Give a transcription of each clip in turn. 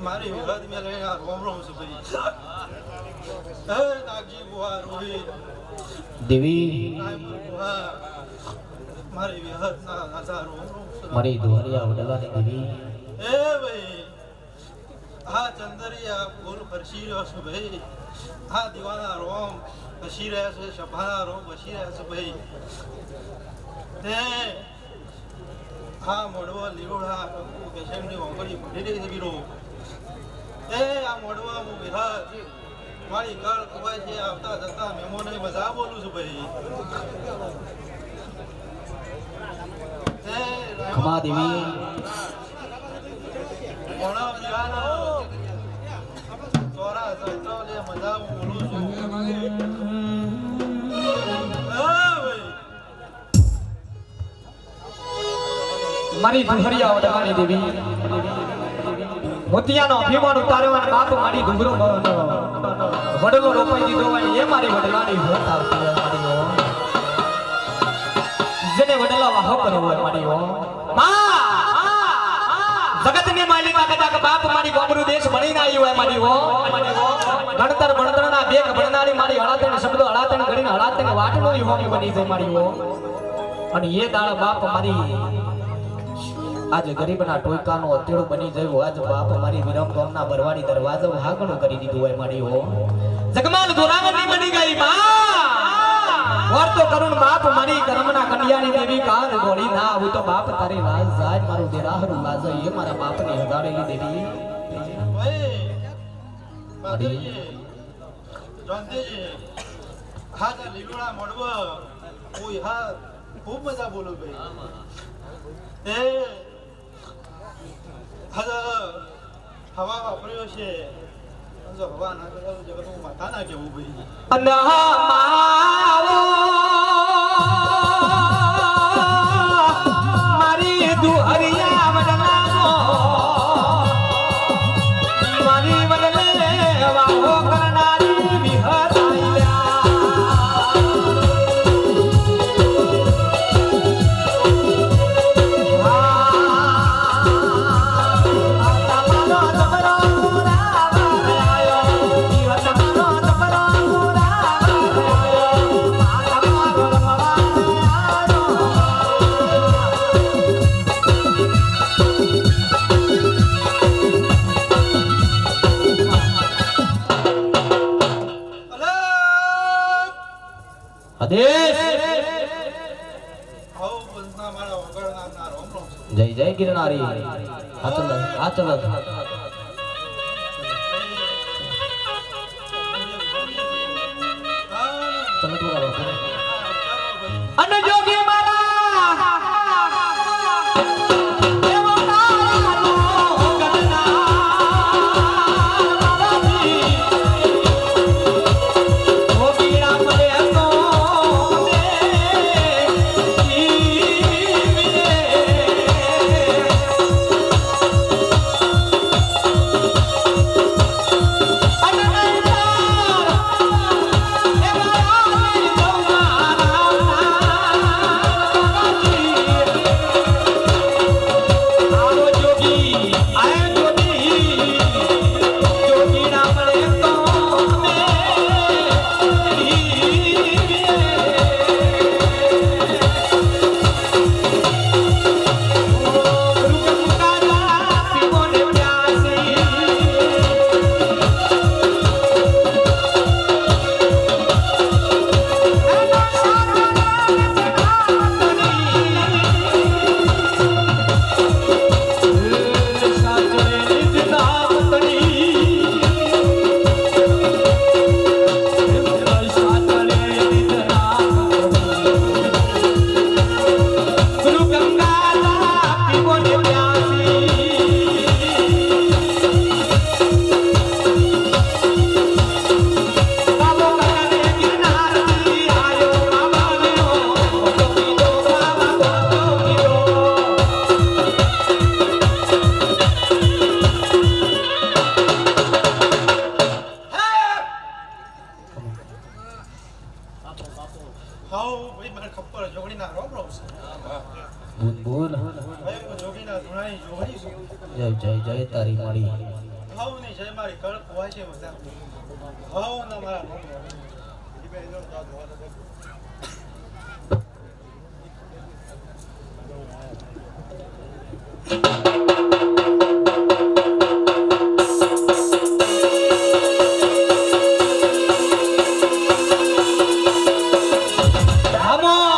મારી વિહદ મેં લઈને રોમ રોમ છું ભાઈ હે નાગજી બુઆ રોહિત દેવી મારી વિહદ ના નાસા રોમ રોમ મારી દુહરિયા વડલાની દેવી એ ભાઈ આ ચંદરિયા ફૂલ ફરસી રહ્યો છે ભાઈ આ દીવાના રોમ ફસી રહ્યા છે સભાના રોમ ફસી રહ્યા છે ભાઈ તે હા મોડવા લીરોડા પેશન્ટની ઓંગળી ભરી રહી છે બીરો એ આ મોડવા હું વિરાજ મારી કળ કવાય છે આવતા જતા મહેમાનોને મજા બોલું છું ભાઈ ખમા દેવી મોણા દીવાના ચોરા જતો લે મજા બોલું છું મારી દુહરિયા વડલાની દેવી મોતિયાનો અભિમાન ઉતાર્યો અને બાપ મારી ડુંગરો વડલો રોપાઈ દીધો હોય એ મારી વડલાની હોત આવતી હોય મારી હો જેને વડલા વાહ કર્યો હોય મારી હો જગતની માલિકા કદાચ બાપ મારી ગોમરું દેશ બનીને આવી હોય મારી હો ગણતરના બેક ભણનારી મારી હળાતણ શબ્દો હળાતણ ઘડીને હળાતણ વાટનો યુવાની બની જાય મારી હો અને એ દાળ બાપ મારી આજ ગરીબના ટોયકાનો અત્યારો બની ગયો આજ બાપ મારી વિરમ ગામના બરવાડી દરવાજો હાગણું કરી દીધું હોય મારી હો જગમાલ દોરાવરની બની ગઈ માં વર્તો કરુણ બાપ મારી કર્મના કન્યાની દેવી કાલ ગોળી ના આવું તો બાપ તારી લાજ જાય મારું દેરાહરું લાજ એ મારા બાપની હગાડેલી દેવી ભાઈ બાદરી જોંતેજી હા તા લીલોડા મોડવા ઓય હા ખૂબ મજા બોલો ભાઈ એ હવા વાપર્યો છે જો હવા ના કરે જગતનું માથા ના કેવું ભાઈ મારી દુહરિયા વડલાનો મારી વડલે વાહો કરનારી વિહતાયા જય જય ગિરનારી આચલ આચલ અને જોગી ધુણાની જોડી છું જય જય જય તારી મળી હવની જય મારી કળપ હોય છે બધા હવ ના મારા રોમ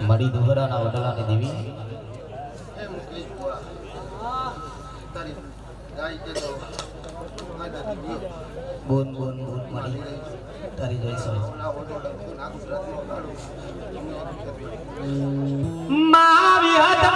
મળી દુહરાના વડલાની દેવી બોન બોન બોન મળી તારી જય સર માવી હતા